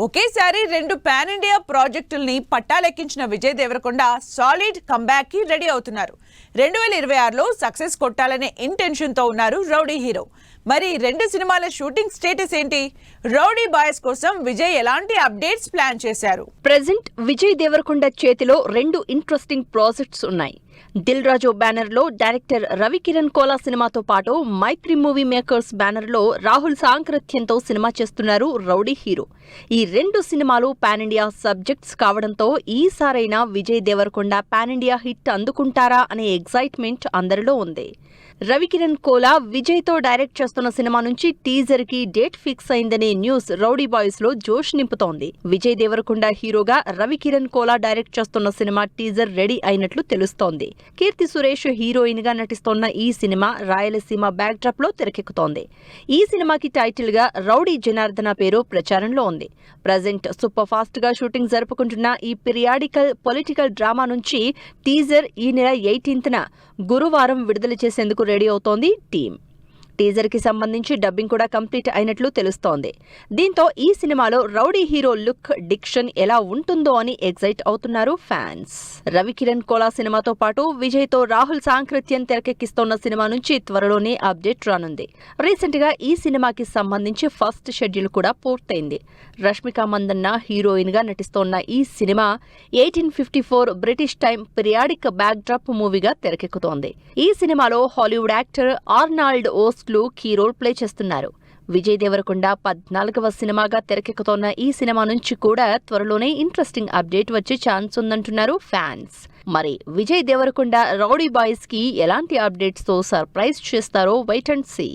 ఒకేసారి 2 pan India ప్రాజెక్టుల్ని పట్టాలెక్కించిన విజయ్ దేవరకొండ సాలిడ్ కంబ్యాక్ కి రెడీ అవుతున్నారు. 2026లో సక్సెస్ కొట్టాలనే ఇంటెన్షన్ తో ఉన్నారు రౌడీ హీరో. మరి 2 సినిమాల షూటింగ్ స్టేటస్ ఏంటి? రౌడీ బాయ్స్ కోసం విజయ్ ఎలాంటి అప్డేట్స్ ప్లాన్ చేశారు? ప్రెజెంట్ విజయ్ దేవరకొండ చేతిలో 2 ఇంట్రెస్టింగ్ ప్రాజెక్ట్స్ ఉన్నాయి. దిల్ రాజు బ్యానర్ లో డైరెక్టర్ రవికిరణ్ కోలా సినిమాతో పాటు మైత్రి మూవీ మేకర్స్ బ్యానర్ లో రాహుల్ సాంకృత్యంతో సినిమా చేస్తున్నారు రౌడీ హీరో. ఈ 2 సినిమాలు పాన్ ఇండియా సబ్జెక్ట్స్ కావడంతో ఈసారైనా Vijay Deverakonda pan India hit అందుకుంటారా అనే ఎగ్జైట్మెంట్ అందరిలో ఉంది. రవికిరణ్ కోలా విజయ్ తో డైరెక్ట్ చేస్తున్న సినిమా నుంచి టీజర్ కి డేట్ ఫిక్స్ అయిందనే న్యూస్ రౌడీ బాయ్స్ లో జోష్ నింపుతోంది. విజయ్ దేవరకొండ హీరోగా రవికిరణ్ కోలా డైరెక్ట్ చేస్తున్న సినిమా టీజర్ రెడీ అయినట్లు తెలుస్తోంది. కీర్తి సురేష్ హీరోయిన్ గా నటిస్తోన్న ఈ సినిమా రాయలసీమ బ్యాక్ డ్రాప్ లో తెరకెక్కుతోంది. ఈ సినిమాకి టైటిల్ గా రౌడీ జనార్దన పేరు ప్రచారంలో ఉంది. ప్రజెంట్ సూపర్ ఫాస్ట్ గా షూటింగ్ జరుపుకుంటున్న ఈ పీరియాడికల్ పొలిటికల్ డ్రామా నుంచి టీజర్ ఈ నెల 18న గురువారం విడుదల చేసేందుకు రెడీ అవుతోంది టీం. టీజర్ కి సంబంధించి డబ్బింగ్ కూడా కంప్లీట్ అయినట్లు తెలుస్తోంది. దీంతో ఈ సినిమాలో రౌడీ హీరో లుక్, డిక్షన్ ఎలా ఉంటుందో అని ఎగ్జైట్ అవుతున్నారు ఫ్యాన్స్. రవికిరణ్ కోలా సినిమాతో పాటు విజయ్ తో రాహుల్ సాంకృత్యం తెరకెక్కిస్తోన్న సినిమా నుంచి త్వరలోనే అప్డేట్ రానుంది. రీసెంట్ గా ఈ సినిమాకి సంబంధించి ఫస్ట్ షెడ్యూల్ కూడా పూర్తయింది. రష్మిక మందన్న హీరోయిన్ గా నటిస్తోన్న ఈ సినిమా 1854 British time periodic backdrop మూవీగా తెరకెక్కుతోంది. ఈ సినిమాలో Hollywood actor Arnold Vosloo key role play చేస్తున్నారు. విజయ్ దేవరకొండ 14వ సినిమాగా తెరకెక్కుతోన్న ఈ సినిమా నుంచి కూడా త్వరలోనే ఇంట్రెస్టింగ్ అప్డేట్ వచ్చే ఛాన్స్ ఉందంటున్నారు ఫ్యాన్స్. మరి విజయ్ దేవరకొండ రౌడీ బాయ్స్ కి ఎలాంటి అప్డేట్స్ తో సర్ప్రైజ్ చేస్తారో వెయిట్ అండ్ సీ.